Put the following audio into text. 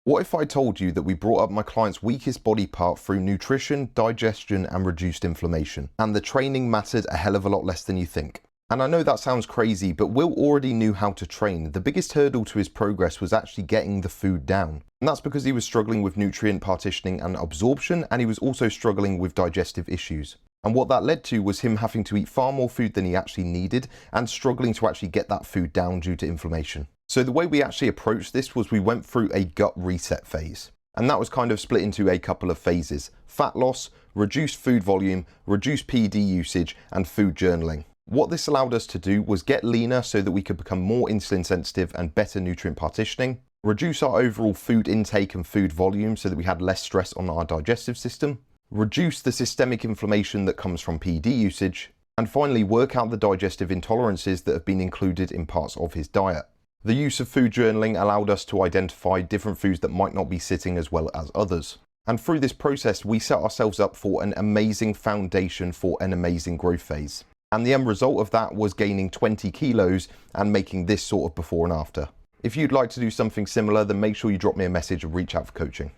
What if I told you that we brought up my client's weakest body part through nutrition, digestion, and reduced inflammation, and the training mattered a hell of a lot less than you think? And I know that sounds crazy, but Will already knew how to train. The biggest hurdle to his progress was actually getting the food down. And that's because he was struggling with nutrient partitioning and absorption, and he was also struggling with digestive issues. And what that led to was him having to eat far more food than he actually needed and struggling to actually get that food down due to inflammation. So the way we actually approached this was we went through a gut reset phase. And that was kind of split into a couple of phases: fat loss, reduced food volume, reduced PD usage, and food journaling. What this allowed us to do was get leaner so that we could become more insulin sensitive and better nutrient partitioning, reduce our overall food intake and food volume so that we had less stress on our digestive system, reduce the systemic inflammation that comes from PD usage, and finally work out the digestive intolerances that have been included in parts of his diet. The use of food journaling allowed us to identify different foods that might not be sitting as well as others. And through this process, we set ourselves up for an amazing foundation for an amazing growth phase. And the end result of that was gaining 20 kilos and making this sort of before and after. If you'd like to do something similar, then make sure you drop me a message and reach out for coaching.